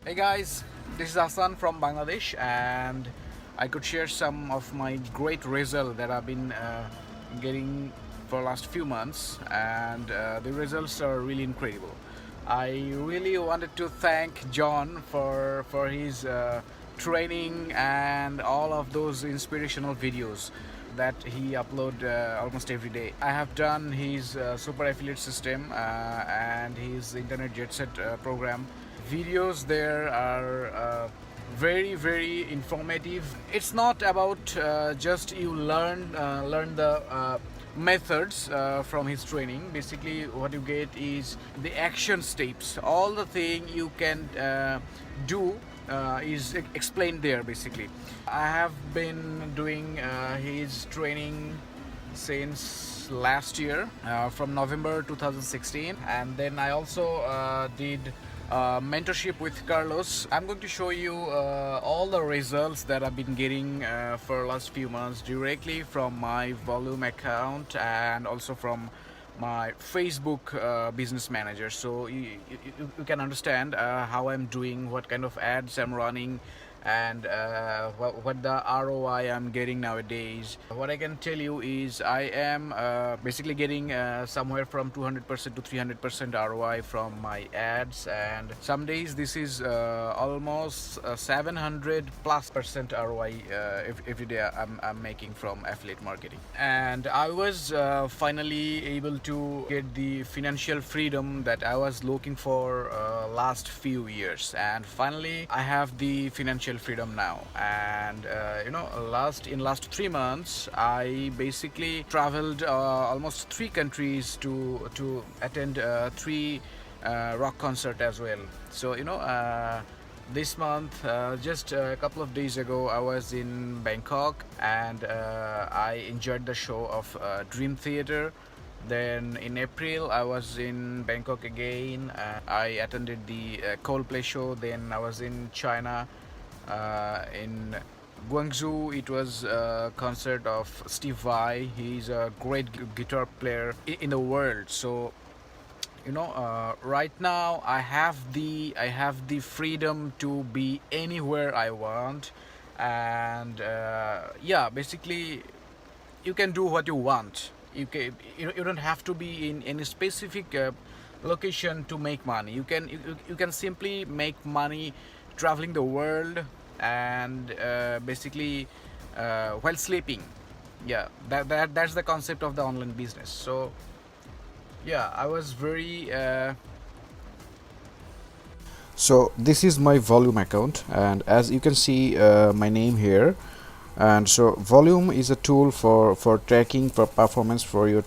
Hey guys, this is Hassan from Bangladesh, and I could share some of my great results that I've been getting for last few months, and the results are really incredible. I really wanted to thank John for his training and all of those inspirational videos that he upload almost every day. I have done his super affiliate system and his internet jet set program. Videos there are very informative. It's not about just you learn the methods from his training. Basically what you get is the action steps, all the thing you can do is explained there. Basically I have been doing his training since last year, from November 2016, and then I also did mentorship with Carlos. I'm going to show you all the results that I've been getting for last few months directly from my Volume account and also from my Facebook business manager. So you can understand how I'm doing, what kind of ads I'm running, and what the ROI I'm getting nowadays. What I can tell you is I am basically getting somewhere from 200% to 300% ROI from my ads, and some days this is almost 700 plus percent ROI every day I'm making from affiliate marketing. And I was finally able to get the financial freedom that I was looking for last few years, and finally I have the financial freedom now. And last 3 months I basically traveled almost 3 countries to attend 3 rock concert as well. So this month, just a couple of days ago, I was in Bangkok, and I enjoyed the show of Dream Theater. Then in April, I was in Bangkok again. I attended the Coldplay show. Then I was in China, in Guangzhou. It was a concert of Steve Vai. He's a great guitar player in the world. So right now I have the freedom to be anywhere I want. And yeah, basically you can do what you want. You don't have to be in any specific location to make money. You can simply make money traveling the world, and basically while sleeping. Yeah, that's the concept of the online business. So yeah, I was very So this is my Volume account, and as you can see my name here. And so Volume is a tool for tracking for performance for your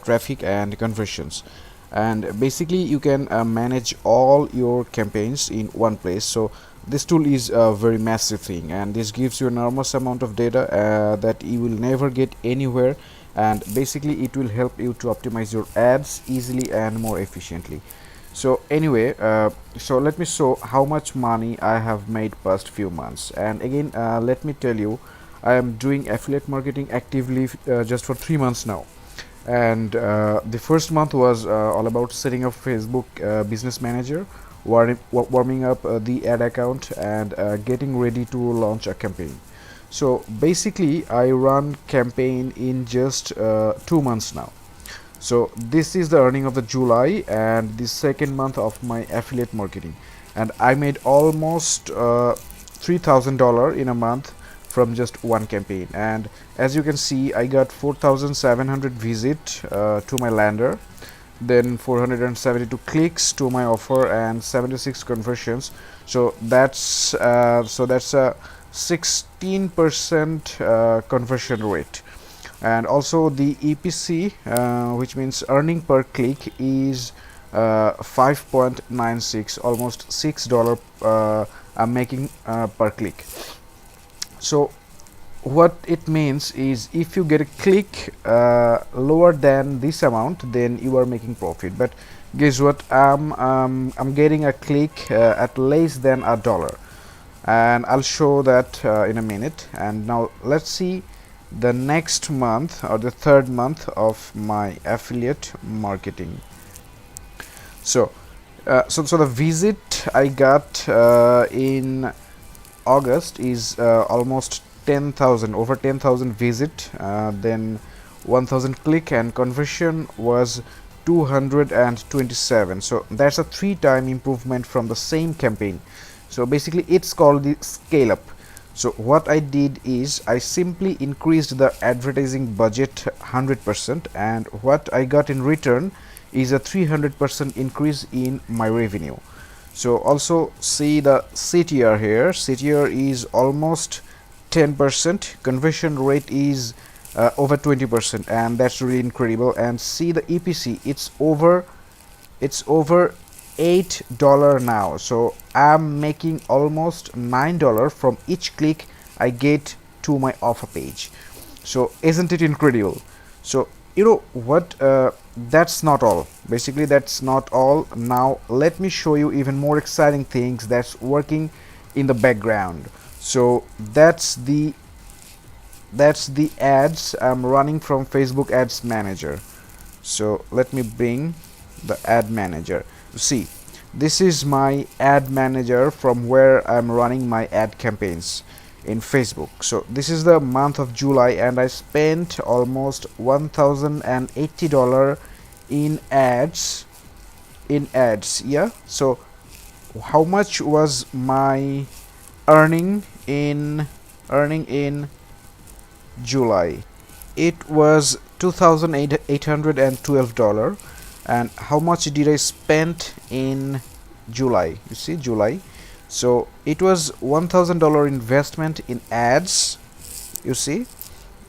traffic and conversions. And basically you can manage all your campaigns in one place. So this tool is a very massive thing, and this gives you enormous amount of data that you will never get anywhere. And basically it will help you to optimize your ads easily and more efficiently. So anyway, so let me show how much money I have made past few months. And again, let me tell you, I am doing affiliate marketing actively just for 3 months now. And the first month was all about setting up Facebook business manager, warming up the ad account, and getting ready to launch a campaign. So basically I run campaign in just 2 months now. So this is the earning of the July and the second month of my affiliate marketing, and I made almost $3,000 in a month from just one campaign. And as you can see, I got 4,700 visit to my lander, then 472 clicks to my offer, and 76 conversions. So that's a 16% conversion rate. And also the EPC, which means earning per click, is 5.96, almost $6 I'm making per click. So what it means is if you get a click lower than this amount, then you are making profit. But guess what, I'm getting a click at less than $1, and I'll show that in a minute. And now let's see the next month, or the third month of my affiliate marketing. So the visit what I got in August is almost 10,000, over 10,000 visit, then 1,000 click, and conversion was 227. So that's a 3-time improvement from the same campaign. So basically it's called the scale up. So what I did is I simply increased the advertising budget 100%, and what I got in return is a 300% increase in my revenue. So also see the CTR here. CTR is almost 10%, conversion rate is over 20%, and that's really incredible. And see the EPC, it's over $8 now. So I'm making almost $9 from each click I get to my offer page. So isn't it incredible? So you know what, that's not all. Basically that's not all. Now let me show you even more exciting things that's working in the background. So that's the ads I'm running from Facebook Ads Manager. So let me bring the ad manager. See, this is my ad manager from where I'm running my ad campaigns in Facebook. So this is the month of July, and I spent almost $1,080 in ads. Yeah. So how much was my earning in July? It was $2,812. And how much did I spend in July? You see, July. So it was $1,000 investment in ads, you see,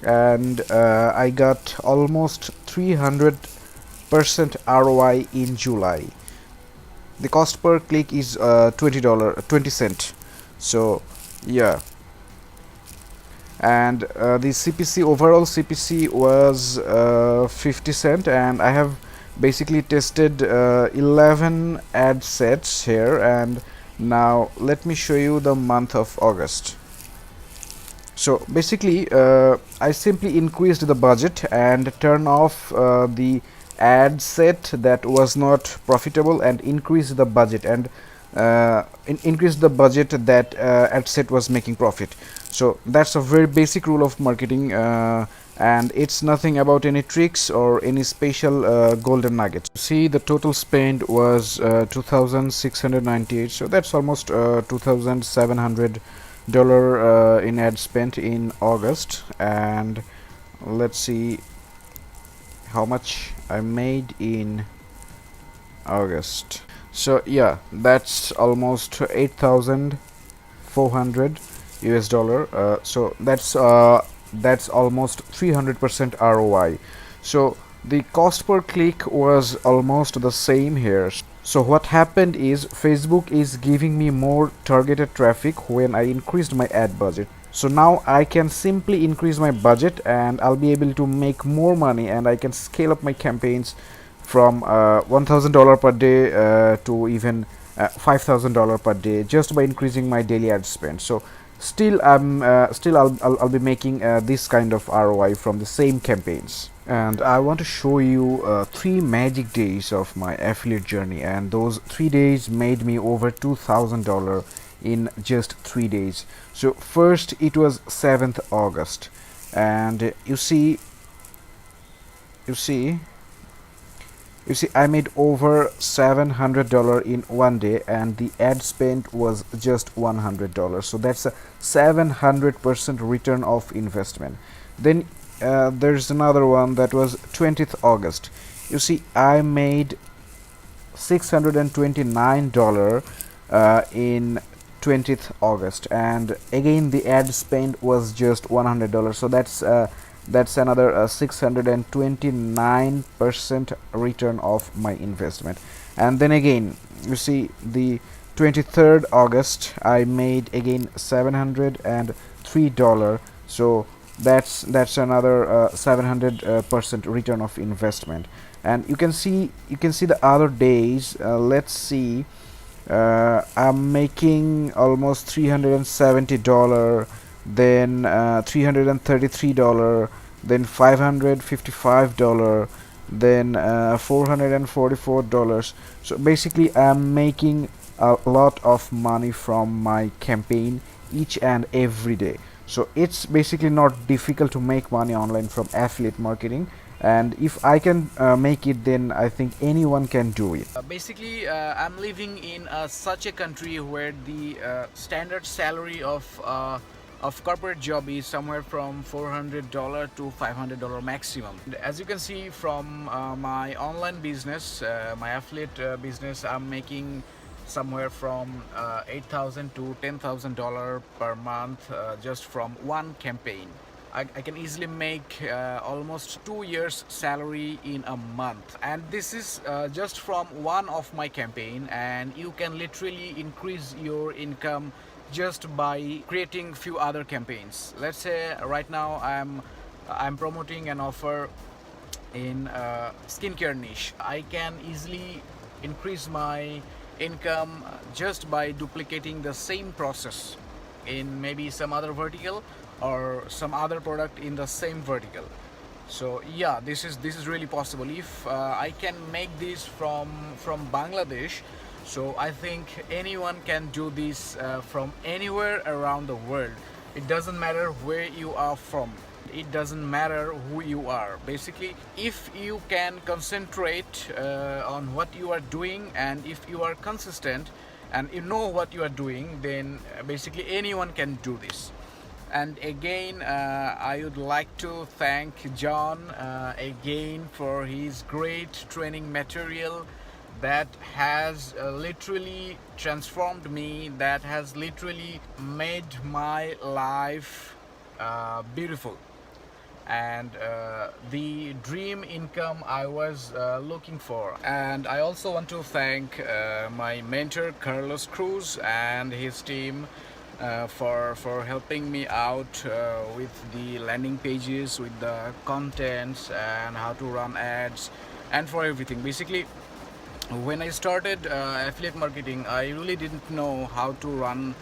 and I got almost 300% ROI in July. The cost per click is $20, 20 cents. So yeah, and the CPC, overall CPC was 50 cents, and I have basically tested 11 ad sets here. And now let me show you the month of August. So basically I simply increased the budget and turn off the ad set that was not profitable, and increase the budget, and increase the budget that ad set was making profit. So that's a very basic rule of marketing, and it's nothing about any tricks or any special golden nuggets. See, the total spend was 2,698. So that's almost $2,700 in ad spent in August. And let's see how much I made in August. So yeah, that's almost 8,400 US dollar. So that's almost 300% ROI. So the cost per click was almost the same here. So what happened is Facebook is giving me more targeted traffic when I increased my ad budget. So now I can simply increase my budget, and I'll be able to make more money, and I can scale up my campaigns from $1,000 per day to even $5,000 per day, just by increasing my daily ad spend. So still I'll be making this kind of ROI from the same campaigns. And I want to show you 3 magic days of my affiliate journey, and those 3 days made me over $2,000 in just 3 days. So first it was 7th August, and you see I made over $700 in one day, and the ad spend was just $100. So that's a 700% return of investment. Then there's another one that was 20th August. You see, I made $629 in 20th August, and again the ad spend was just $100. So that's another 629% return of my investment. And then again, you see, the 23rd August I made again $703. So that's another 700% return of investment. And you can see the other days. Let's see, I'm making almost $370, then $333, then $555, then $444. So basically I'm making a lot of money from my campaign each and every day. So it's basically not difficult to make money online from affiliate marketing, and if I can make it, then I think anyone can do it. I'm living in such a country where the standard salary of corporate job is somewhere from $400 to $500 maximum. And as you can see from my online business, my affiliate business, I'm making somewhere from $8,000 to $10,000 per month just from one campaign. I can easily make almost 2 years salary in a month, and this is just from one of my campaign, and you can literally increase your income just by creating few other campaigns. Let's say right now I'm promoting an offer in skincare niche. I can easily increase my income just by duplicating the same process in maybe some other vertical or some other product in the same vertical. So yeah, this is really possible. If I can make this from Bangladesh, so I think anyone can do this from anywhere around the world. It doesn't matter where you are from, it doesn't matter who you are. Basically, if you can concentrate on what you are doing, and if you are consistent and you know what you are doing, then basically anyone can do this. And again, I would like to thank John again for his great training material that has literally transformed me, that has literally made my life beautiful, and the dream income I was looking for. And I also want to thank my mentor Carlos Cruz and his team for helping me out with the landing pages, with the contents, and how to run ads, and for everything. Basically, when I started affiliate marketing, I really didn't know how to run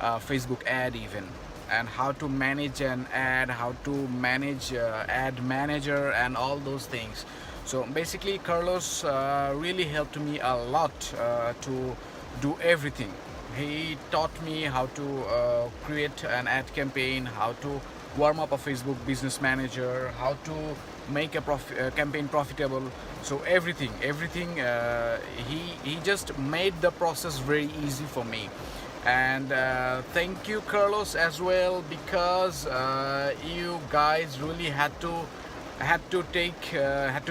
Facebook ad even, and how to manage an ad, how to manage ad manager, and all those things. So basically, Carlos really helped me a lot to do everything. He taught me how to create an ad campaign, how to warm up a Facebook business manager, how to make a campaign profitable. So everything he just made the process very easy for me. And thank you, Carlos, as well, because you guys really had to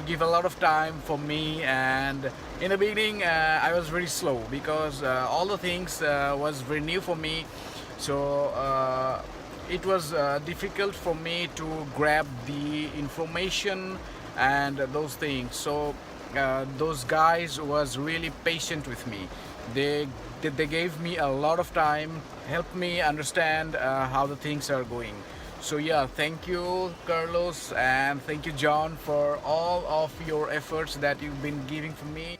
give a lot of time for me. And in the beginning, I was very slow because all the things was very new for me. So it was difficult for me to grab the information and those things. So those guys was really patient with me. They gave me a lot of time, helped me understand how the things are going. So yeah, thank you, Carlos, and thank you, John, for all of your efforts that you've been giving for me.